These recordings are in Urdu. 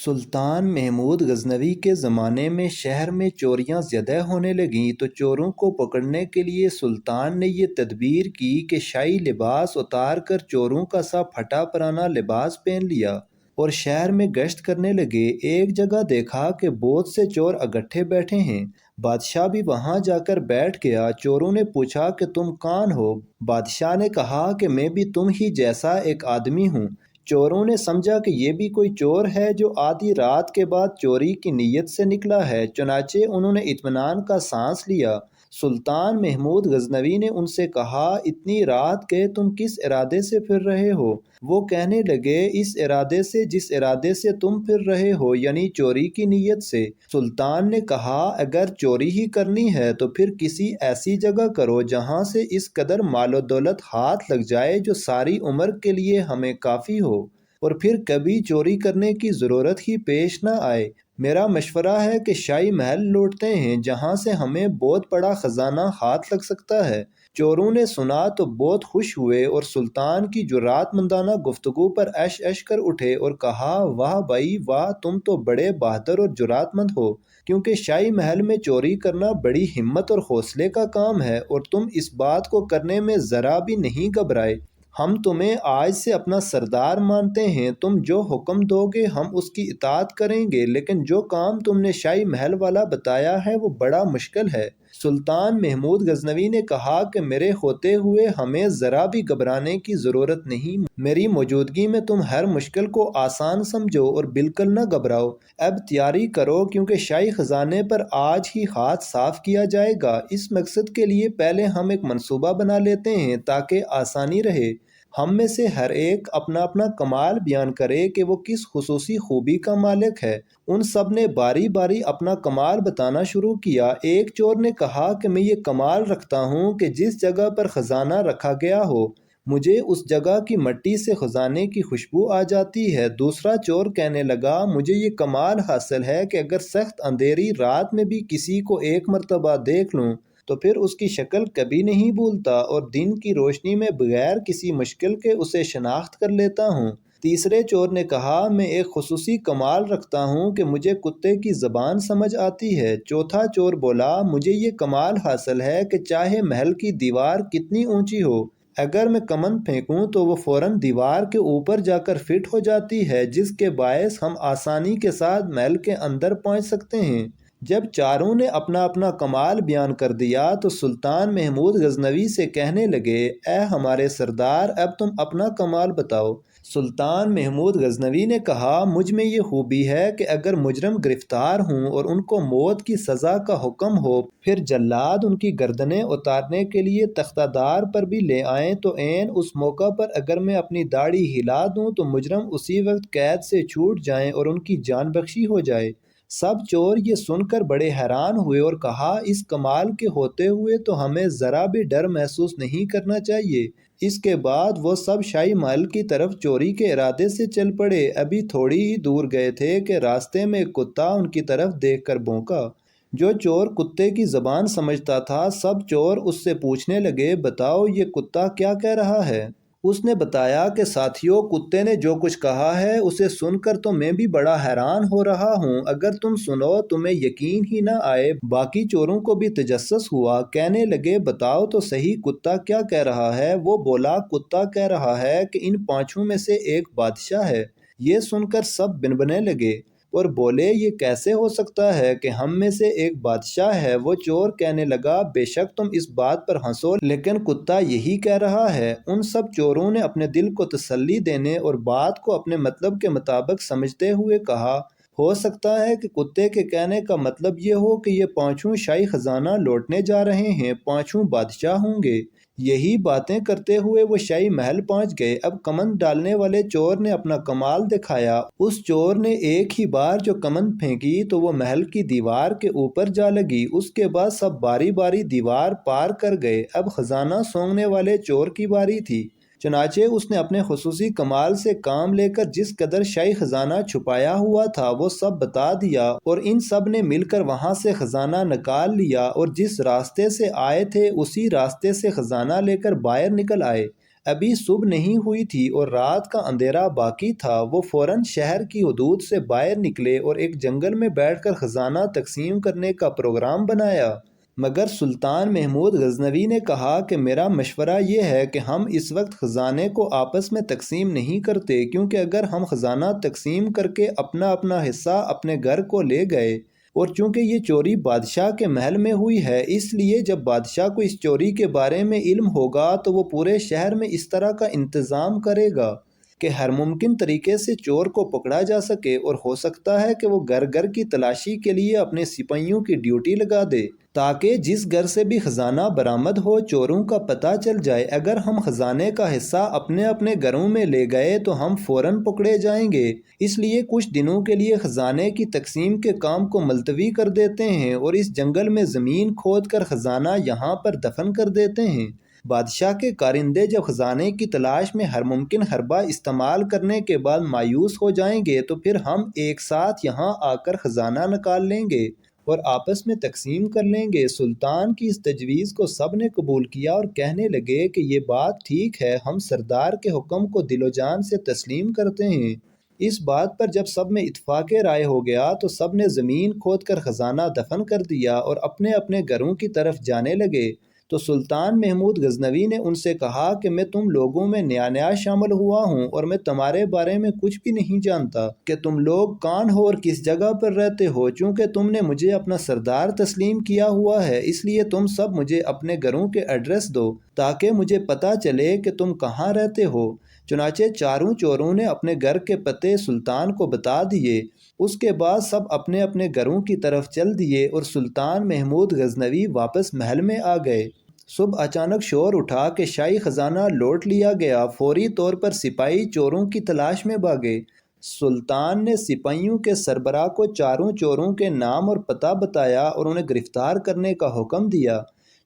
سلطان محمود غزنوی کے زمانے میں شہر میں چوریاں زیادہ ہونے لگیں تو چوروں کو پکڑنے کے لیے سلطان نے یہ تدبیر کی کہ شاہی لباس اتار کر چوروں کا سا پھٹا پرانا لباس پہن لیا اور شہر میں گشت کرنے لگے۔ ایک جگہ دیکھا کہ بہت سے چور اکٹھے بیٹھے ہیں۔ بادشاہ بھی وہاں جا کر بیٹھ گیا۔ چوروں نے پوچھا کہ تم کون ہو؟ بادشاہ نے کہا کہ میں بھی تم ہی جیسا ایک آدمی ہوں۔ چوروں نے سمجھا کہ یہ بھی کوئی چور ہے جو آدھی رات کے بعد چوری کی نیت سے نکلا ہے، چنانچہ انہوں نے اطمینان کا سانس لیا۔ سلطان محمود غزنوی نے ان سے کہا، اتنی رات کے تم کس ارادے سے پھر رہے ہو؟ وہ کہنے لگے، اس ارادے سے جس ارادے سے تم پھر رہے ہو، یعنی چوری کی نیت سے۔ سلطان نے کہا، اگر چوری ہی کرنی ہے تو پھر کسی ایسی جگہ کرو جہاں سے اس قدر مال و دولت ہاتھ لگ جائے جو ساری عمر کے لیے ہمیں کافی ہو اور پھر کبھی چوری کرنے کی ضرورت ہی پیش نہ آئے۔ میرا مشورہ ہے کہ شاہی محل لوٹتے ہیں جہاں سے ہمیں بہت بڑا خزانہ ہاتھ لگ سکتا ہے۔ چوروں نے سنا تو بہت خوش ہوئے اور سلطان کی جرات مندانہ گفتگو پر عش عش کر اٹھے اور کہا، واہ بھائی واہ، تم تو بڑے بہادر اور جرات مند ہو، کیونکہ شاہی محل میں چوری کرنا بڑی ہمت اور حوصلے کا کام ہے اور تم اس بات کو کرنے میں ذرا بھی نہیں گھبرائے۔ ہم تمہیں آج سے اپنا سردار مانتے ہیں، تم جو حکم دو گے ہم اس کی اطاعت کریں گے، لیکن جو کام تم نے شاہی محل والا بتایا ہے وہ بڑا مشکل ہے۔ سلطان محمود غزنوی نے کہا کہ میرے ہوتے ہوئے ہمیں ذرا بھی گھبرانے کی ضرورت نہیں، میری موجودگی میں تم ہر مشکل کو آسان سمجھو اور بالکل نہ گھبراؤ۔ اب تیاری کرو کیونکہ شاہی خزانے پر آج ہی ہاتھ صاف کیا جائے گا۔ اس مقصد کے لیے پہلے ہم ایک منصوبہ بنا لیتے ہیں تاکہ آسانی رہے۔ ہم میں سے ہر ایک اپنا اپنا کمال بیان کرے کہ وہ کس خصوصی خوبی کا مالک ہے۔ ان سب نے باری باری اپنا کمال بتانا شروع کیا۔ ایک چور نے کہا کہ میں یہ کمال رکھتا ہوں کہ جس جگہ پر خزانہ رکھا گیا ہو مجھے اس جگہ کی مٹی سے خزانے کی خوشبو آ جاتی ہے۔ دوسرا چور کہنے لگا، مجھے یہ کمال حاصل ہے کہ اگر سخت اندھیری رات میں بھی کسی کو ایک مرتبہ دیکھ لوں تو پھر اس کی شکل کبھی نہیں بھولتا اور دن کی روشنی میں بغیر کسی مشکل کے اسے شناخت کر لیتا ہوں۔ تیسرے چور نے کہا، میں ایک خصوصی کمال رکھتا ہوں کہ مجھے کتے کی زبان سمجھ آتی ہے۔ چوتھا چور بولا، مجھے یہ کمال حاصل ہے کہ چاہے محل کی دیوار کتنی اونچی ہو، اگر میں کمند پھینکوں تو وہ فوراً دیوار کے اوپر جا کر فٹ ہو جاتی ہے، جس کے باعث ہم آسانی کے ساتھ محل کے اندر پہنچ سکتے ہیں۔ جب چاروں نے اپنا اپنا کمال بیان کر دیا تو سلطان محمود غزنوی سے کہنے لگے، اے ہمارے سردار، اب تم اپنا کمال بتاؤ۔ سلطان محمود غزنوی نے کہا، مجھ میں یہ خوبی ہے کہ اگر مجرم گرفتار ہوں اور ان کو موت کی سزا کا حکم ہو، پھر جلاد ان کی گردنیں اتارنے کے لیے تختہ دار پر بھی لے آئیں تو عین اس موقع پر اگر میں اپنی داڑھی ہلا دوں تو مجرم اسی وقت قید سے چھوٹ جائیں اور ان کی جان بخشی ہو جائے۔ سب چور یہ سن کر بڑے حیران ہوئے اور کہا، اس کمال کے ہوتے ہوئے تو ہمیں ذرا بھی ڈر محسوس نہیں کرنا چاہیے۔ اس کے بعد وہ سب شاہی محل کی طرف چوری کے ارادے سے چل پڑے۔ ابھی تھوڑی ہی دور گئے تھے کہ راستے میں ایک کتا ان کی طرف دیکھ کر بھونکا۔ جو چور کتے کی زبان سمجھتا تھا، سب چور اس سے پوچھنے لگے، بتاؤ یہ کتا کیا کہہ رہا ہے؟ اس نے بتایا کہ ساتھیو، کتے نے جو کچھ کہا ہے اسے سن کر تو میں بھی بڑا حیران ہو رہا ہوں، اگر تم سنو تمہیں یقین ہی نہ آئے۔ باقی چوروں کو بھی تجسس ہوا، کہنے لگے، بتاؤ تو صحیح کتا کیا کہہ رہا ہے؟ وہ بولا، کتا کہہ رہا ہے کہ ان پانچوں میں سے ایک بادشاہ ہے۔ یہ سن کر سب بنبنے لگے اور بولے، یہ کیسے ہو سکتا ہے کہ ہم میں سے ایک بادشاہ ہے؟ وہ چور کہنے لگا، بے شک تم اس بات پر ہنسو لیکن کتا یہی کہہ رہا ہے۔ ان سب چوروں نے اپنے دل کو تسلی دینے اور بات کو اپنے مطلب کے مطابق سمجھتے ہوئے کہا، ہو سکتا ہے کہ کتے کے کہنے کا مطلب یہ ہو کہ یہ پانچوں شاہی خزانہ لوٹنے جا رہے ہیں، پانچوں بادشاہ ہوں گے۔ یہی باتیں کرتے ہوئے وہ شاہی محل پہنچ گئے۔ اب کمند ڈالنے والے چور نے اپنا کمال دکھایا۔ اس چور نے ایک ہی بار جو کمند پھینکی تو وہ محل کی دیوار کے اوپر جا لگی۔ اس کے بعد سب باری باری دیوار پار کر گئے۔ اب خزانہ سونگھنے والے چور کی باری تھی۔ چنانچہ اس نے اپنے خصوصی کمال سے کام لے کر جس قدر شاہی خزانہ چھپایا ہوا تھا وہ سب بتا دیا اور ان سب نے مل کر وہاں سے خزانہ نکال لیا اور جس راستے سے آئے تھے اسی راستے سے خزانہ لے کر باہر نکل آئے۔ ابھی صبح نہیں ہوئی تھی اور رات کا اندھیرا باقی تھا۔ وہ فوراً شہر کی حدود سے باہر نکلے اور ایک جنگل میں بیٹھ کر خزانہ تقسیم کرنے کا پروگرام بنایا۔ مگر سلطان محمود غزنوی نے کہا کہ میرا مشورہ یہ ہے کہ ہم اس وقت خزانے کو آپس میں تقسیم نہیں کرتے، کیونکہ اگر ہم خزانہ تقسیم کر کے اپنا اپنا حصہ اپنے گھر کو لے گئے، اور چونکہ یہ چوری بادشاہ کے محل میں ہوئی ہے، اس لیے جب بادشاہ کو اس چوری کے بارے میں علم ہوگا تو وہ پورے شہر میں اس طرح کا انتظام کرے گا کہ ہر ممکن طریقے سے چور کو پکڑا جا سکے، اور ہو سکتا ہے کہ وہ گھر گھر کی تلاشی کے لیے اپنے سپاہیوں کی ڈیوٹی لگا دے تاکہ جس گھر سے بھی خزانہ برآمد ہو چوروں کا پتہ چل جائے۔ اگر ہم خزانے کا حصہ اپنے اپنے گھروں میں لے گئے تو ہم فوراً پکڑے جائیں گے، اس لیے کچھ دنوں کے لیے خزانے کی تقسیم کے کام کو ملتوی کر دیتے ہیں اور اس جنگل میں زمین کھود کر خزانہ یہاں پر دفن کر دیتے ہیں۔ بادشاہ کے کارندے جب خزانے کی تلاش میں ہر ممکن حربہ استعمال کرنے کے بعد مایوس ہو جائیں گے تو پھر ہم ایک ساتھ یہاں آ کر خزانہ نکال لیں گے اور آپس میں تقسیم کر لیں گے۔ سلطان کی اس تجویز کو سب نے قبول کیا اور کہنے لگے کہ یہ بات ٹھیک ہے، ہم سردار کے حکم کو دل و جان سے تسلیم کرتے ہیں۔ اس بات پر جب سب میں اتفاق رائے ہو گیا تو سب نے زمین کھود کر خزانہ دفن کر دیا اور اپنے اپنے گھروں کی طرف جانے لگے۔ تو سلطان محمود غزنوی نے ان سے کہا کہ میں تم لوگوں میں نیا نیا شامل ہوا ہوں اور میں تمہارے بارے میں کچھ بھی نہیں جانتا کہ تم لوگ کون ہو اور کس جگہ پر رہتے ہو۔ چونکہ تم نے مجھے اپنا سردار تسلیم کیا ہوا ہے، اس لیے تم سب مجھے اپنے گھروں کے ایڈریس دو تاکہ مجھے پتہ چلے کہ تم کہاں رہتے ہو۔ چنانچہ چاروں چوروں نے اپنے گھر کے پتے سلطان کو بتا دیے۔ اس کے بعد سب اپنے اپنے گھروں کی طرف چل دیے اور سلطان محمود غزنوی واپس محل میں آ گئے۔ صبح اچانک شور اٹھا کہ شاہی خزانہ لوٹ لیا گیا۔ فوری طور پر سپاہی چوروں کی تلاش میں بھاگے۔ سلطان نے سپاہیوں کے سربراہ کو چاروں چوروں کے نام اور پتہ بتایا اور انہیں گرفتار کرنے کا حکم دیا۔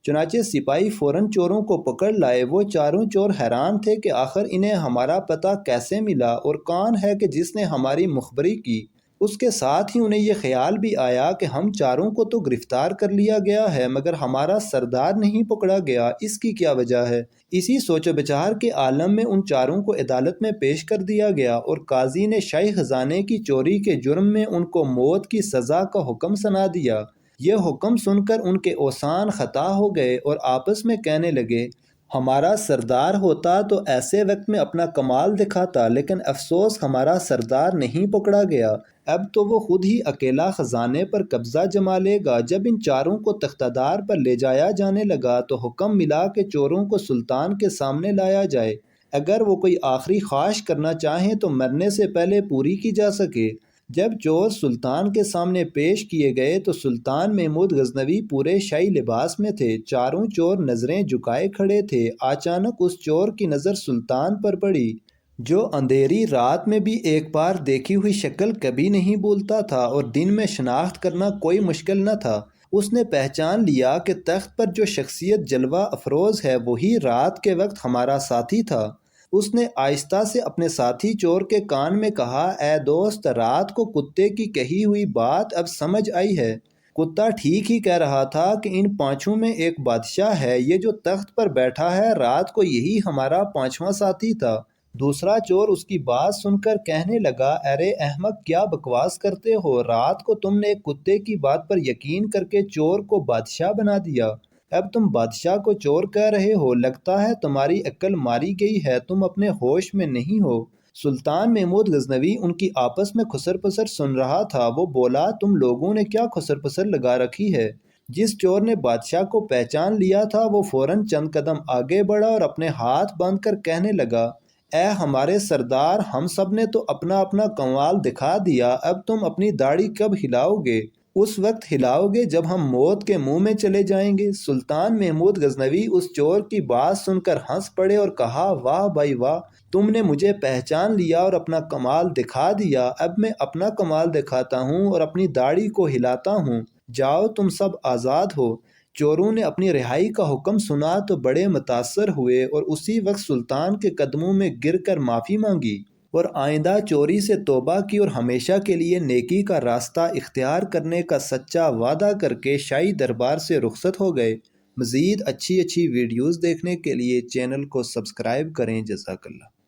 چنانچہ سپاہی فوراً چوروں کو پکڑ لائے۔ وہ چاروں چور حیران تھے کہ آخر انہیں ہمارا پتہ کیسے ملا اور کون ہے کہ جس نے ہماری مخبری کی۔ اس کے ساتھ ہی انہیں یہ خیال بھی آیا کہ ہم چاروں کو تو گرفتار کر لیا گیا ہے مگر ہمارا سردار نہیں پکڑا گیا، اس کی کیا وجہ ہے؟ اسی سوچ و بچار کے عالم میں ان چاروں کو عدالت میں پیش کر دیا گیا اور قاضی نے شاہی خزانے کی چوری کے جرم میں ان کو موت کی سزا کا حکم سنا دیا۔ یہ حکم سن کر ان کے اوسان خطا ہو گئے اور آپس میں کہنے لگے، ہمارا سردار ہوتا تو ایسے وقت میں اپنا کمال دکھاتا، لیکن افسوس ہمارا سردار نہیں پکڑا گیا۔ اب تو وہ خود ہی اکیلا خزانے پر قبضہ جما لے گا۔ جب ان چاروں کو تختدار پر لے جایا جانے لگا تو حکم ملا کہ چوروں کو سلطان کے سامنے لایا جائے، اگر وہ کوئی آخری خواہش کرنا چاہیں تو مرنے سے پہلے پوری کی جا سکے۔ جب چور سلطان کے سامنے پیش کیے گئے تو سلطان محمود غزنوی پورے شاہی لباس میں تھے۔ چاروں چور نظریں جھکائے کھڑے تھے۔ اچانک اس چور کی نظر سلطان پر پڑی جو اندھیری رات میں بھی ایک بار دیکھی ہوئی شکل کبھی نہیں بھولتا تھا اور دن میں شناخت کرنا کوئی مشکل نہ تھا۔ اس نے پہچان لیا کہ تخت پر جو شخصیت جلوہ افروز ہے وہی رات کے وقت ہمارا ساتھی تھا۔ اس نے آہستہ سے اپنے ساتھی چور کے کان میں کہا، اے دوست، رات کو کتے کی کہی ہوئی بات اب سمجھ آئی ہے۔ کتا ٹھیک ہی کہہ رہا تھا کہ ان پانچوں میں ایک بادشاہ ہے، یہ جو تخت پر بیٹھا ہے رات کو یہی ہمارا پانچواں ساتھی تھا۔ دوسرا چور اس کی بات سن کر کہنے لگا، ارے احمق، کیا بکواس کرتے ہو؟ رات کو تم نے ایک کتے کی بات پر یقین کر کے چور کو بادشاہ بنا دیا، اب تم بادشاہ کو چور کہہ رہے ہو؟ لگتا ہے تمہاری عقل ماری گئی ہے، تم اپنے ہوش میں نہیں ہو۔ سلطان محمود غزنوی ان کی آپس میں خسر پسر سن رہا تھا۔ وہ بولا، تم لوگوں نے کیا خسر پسر لگا رکھی ہے؟ جس چور نے بادشاہ کو پہچان لیا تھا وہ فوراً چند قدم آگے بڑھا اور اپنے ہاتھ باندھ کر کہنے لگا، اے ہمارے سردار، ہم سب نے تو اپنا اپنا کمال دکھا دیا، اب تم اپنی داڑھی کب ہلاؤ گے؟ اس وقت ہلاؤ گے جب ہم موت کے منہ میں چلے جائیں گے۔ سلطان محمود غزنوی اس چور کی بات سن کر ہنس پڑے اور کہا، واہ بھائی واہ، تم نے مجھے پہچان لیا اور اپنا کمال دکھا دیا، اب میں اپنا کمال دکھاتا ہوں اور اپنی داڑھی کو ہلاتا ہوں، جاؤ تم سب آزاد ہو۔ چوروں نے اپنی رہائی کا حکم سنا تو بڑے متاثر ہوئے اور اسی وقت سلطان کے قدموں میں گر کر معافی مانگی اور آئندہ چوری سے توبہ کی اور ہمیشہ کے لیے نیکی کا راستہ اختیار کرنے کا سچا وعدہ کر کے شاہی دربار سے رخصت ہو گئے۔ مزید اچھی ویڈیوز دیکھنے کے لیے چینل کو سبسکرائب کریں۔ جزاک اللہ۔